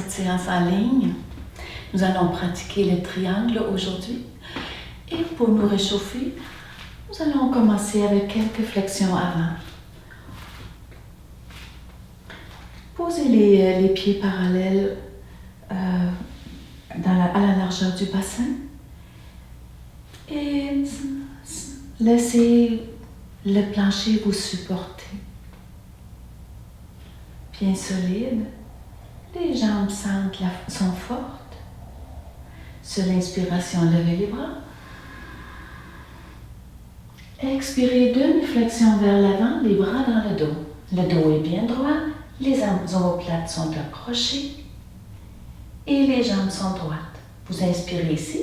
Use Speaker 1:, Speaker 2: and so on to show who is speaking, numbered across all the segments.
Speaker 1: cette séance en ligne. Nous allons pratiquer le triangle aujourd'hui. Et pour nous réchauffer, nous allons commencer avec quelques flexions avant. Posez les pieds parallèles à la largeur du bassin et laissez le plancher vous supporter. Bien solide, les jambes sont fortes. Sur l'inspiration, levez les bras. Expirez, demi-flexion vers l'avant, les bras dans le dos. Le dos est bien droit, les omoplates sont accrochées et les jambes sont droites. Vous inspirez ici.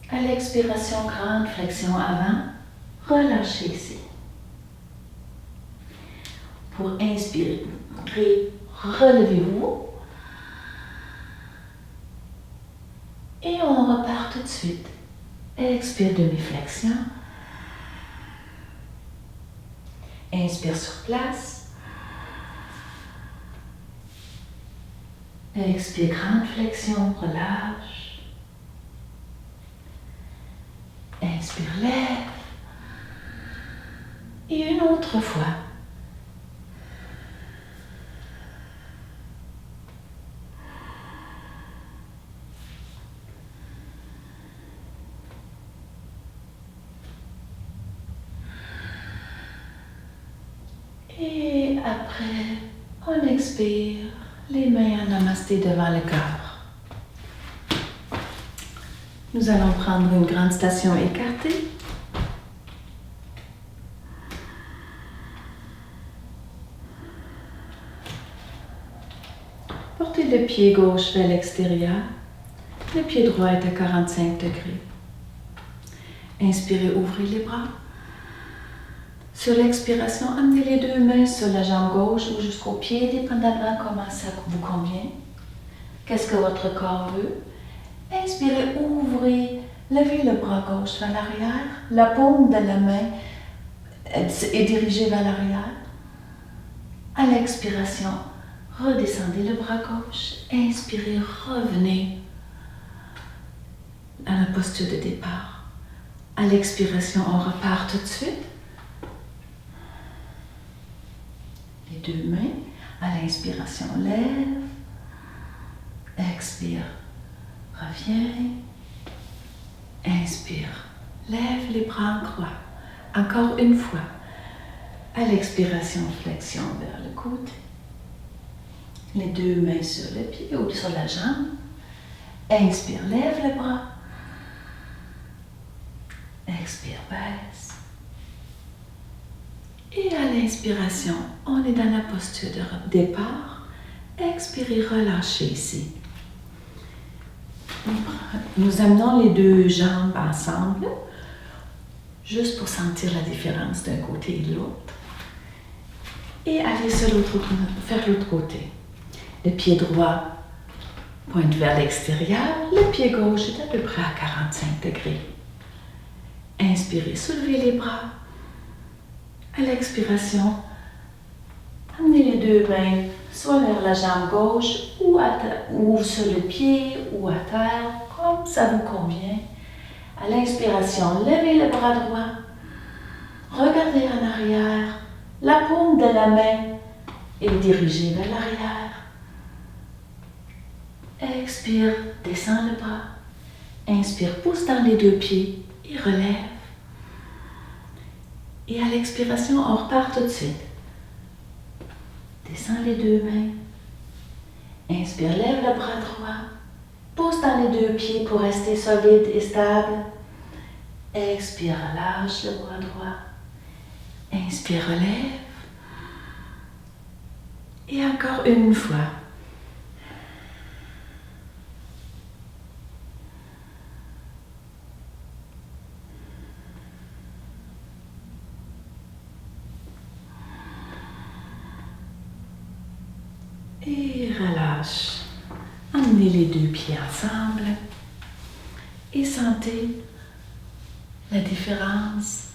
Speaker 1: À l'expiration, grande flexion avant, relâchez ici. Pour inspirer, relevez-vous. Et on repart tout de suite. Expire, demi-flexion. Inspire sur place. Expire, grande flexion, relâche. Inspire, lève. Et une autre fois. Et après, on expire, les mains en namasté devant le corps. Nous allons prendre une grande station écartée. Portez le pied gauche vers l'extérieur. Le pied droit est à 45 degrés. Inspirez, ouvrez les bras. Sur l'expiration, amenez les deux mains sur la jambe gauche ou jusqu'au pied, dépendamment comment ça vous convient. Qu'est-ce que votre corps veut? Inspirez, ouvrez, levez le bras gauche vers l'arrière. La paume de la main est dirigée vers l'arrière. À l'expiration, redescendez le bras gauche. Inspirez, revenez à la posture de départ. À l'expiration, on repart tout de suite. Les deux mains, à l'inspiration, lève, expire, reviens, inspire, lève les bras en croix. Encore une fois, à l'expiration, flexion vers le côté, les deux mains sur le pied ou sur la jambe, inspire, lève les bras, expire, baisse. Et à l'inspiration, on est dans la posture de départ. Expirez, relâchez ici. Nous amenons les deux jambes ensemble, juste pour sentir la différence d'un côté et de l'autre. Et allez faire l'autre côté. Le pied droit pointe vers l'extérieur, le pied gauche est à peu près à 45 degrés. Inspirez, soulevez les bras. À l'expiration, amenez les deux mains soit vers la jambe gauche ou sur le pied ou à terre, comme ça vous convient. À l'inspiration, levez le bras droit, regardez en arrière, la paume de la main est dirigée vers l'arrière. Expire, descends le bras. Inspire, pousse dans les deux pieds et relève. Et à l'expiration, on repart tout de suite. Descends les deux mains. Inspire, lève le bras droit. Pousse dans les deux pieds pour rester solide et stable. Expire, lâche le bras droit. Inspire, relève. Et encore une fois. Et relâche. Amenez les deux pieds ensemble et sentez la différence.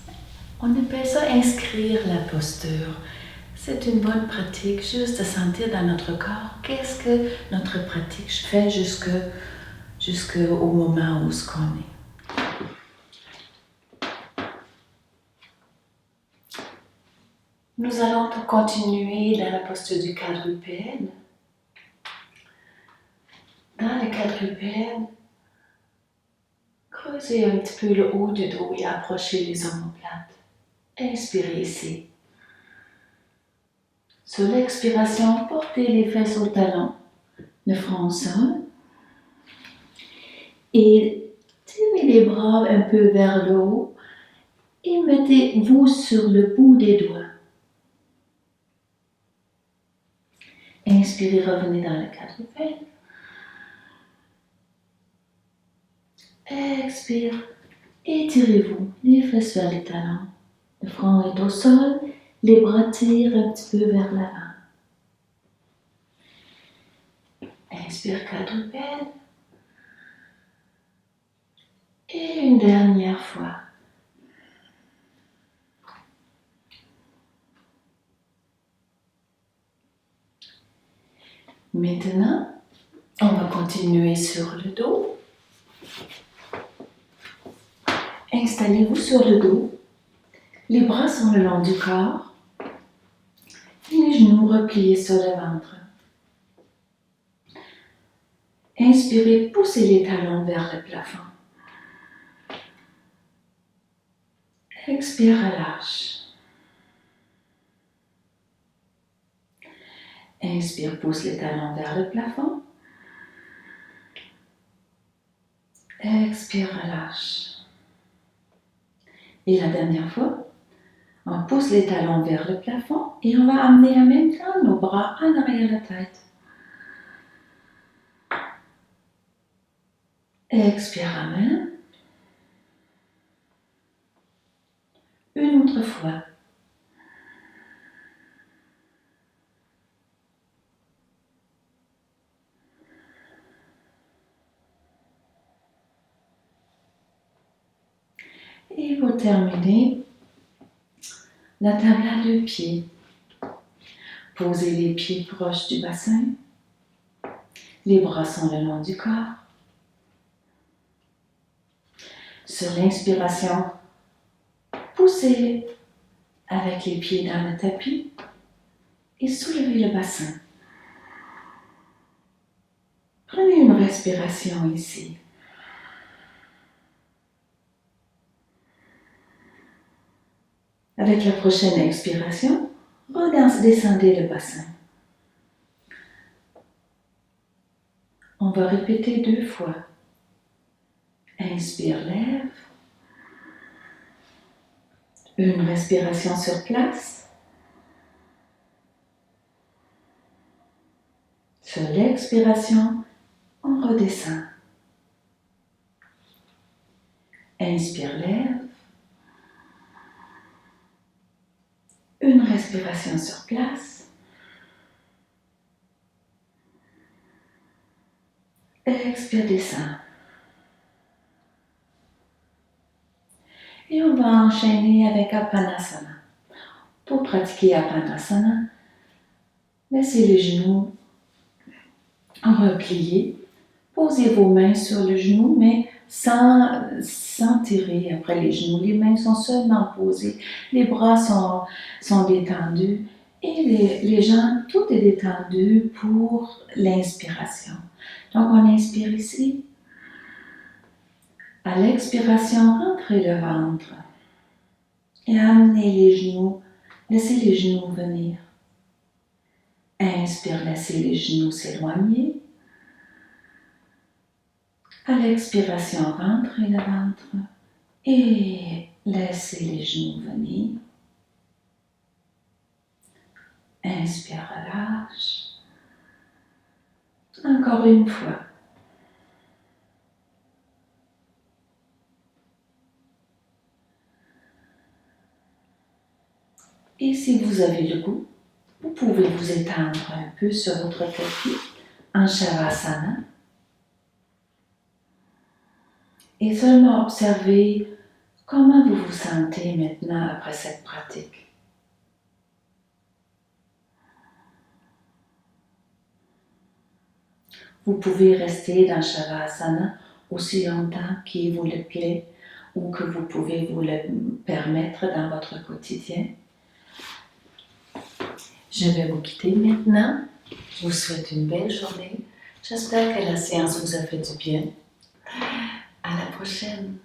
Speaker 1: On appelle ça inscrire la posture. C'est une bonne pratique, juste de sentir dans notre corps qu'est-ce que notre pratique fait jusqu'au moment où ce qu'on est. Nous allons continuer dans la posture du quadrupède. Dans le quadrupède, creusez un petit peu le haut du dos et approchez les omoplates. Inspirez ici. Sur l'expiration, portez les fesses au talon, le front au sol. Et tirez les bras un peu vers le haut et mettez-vous sur le bout des doigts. Inspirez, revenez dans le quadrupède. Expire, étirez-vous, les fesses vers les talons. Le front est au sol, les bras tirent un petit peu vers l'avant. Inspire, quadrupède. Et une dernière fois. Maintenant, on va continuer sur le dos. Installez-vous sur le dos. Les bras sont le long du corps. Les genoux repliés sur le ventre. Inspirez, poussez les talons vers le plafond. Expire, relâche. Inspire, pousse les talons vers le plafond. Expire, relâche. Et la dernière fois, on pousse les talons vers le plafond et on va amener en même temps nos bras en arrière de la tête. Expire, ramène. Une autre fois. Et pour terminer, la table à 2 pieds. Posez les pieds proches du bassin. Les bras sont le long du corps. Sur l'inspiration, poussez avec les pieds dans le tapis et soulevez le bassin. Prenez une respiration ici. Avec la prochaine expiration, descendez le bassin. On va répéter 2 fois. Inspire, lève. Une respiration sur place. Sur l'expiration, on redescend. Inspire, lève. Une respiration sur place. Expire, descend. Et on va enchaîner avec Apanasana. Pour pratiquer Apanasana, laissez les genoux repliés. Posez vos mains sur le genou, mais sans tirer après les genoux. Les mains sont seulement posées, les bras sont détendus et les jambes, tout est détendu pour l'inspiration. Donc on inspire ici. À l'expiration, rentrez le ventre et amenez les genoux, laissez les genoux venir. Inspire, laissez les genoux s'éloigner. À l'expiration, rentrez le ventre et laissez les genoux venir. Inspire, relâche. Encore une fois. Et si vous avez le goût, vous pouvez vous étendre un peu sur votre tapis en Shavasana et seulement observer comment vous vous sentez maintenant après cette pratique. Vous pouvez rester dans Shavasana aussi longtemps qu'il vous le plaît ou que vous pouvez vous le permettre dans votre quotidien. Je vais vous quitter maintenant. Je vous souhaite une belle journée. J'espère que la séance vous a fait du bien. À la prochaine.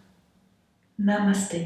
Speaker 1: Namaste.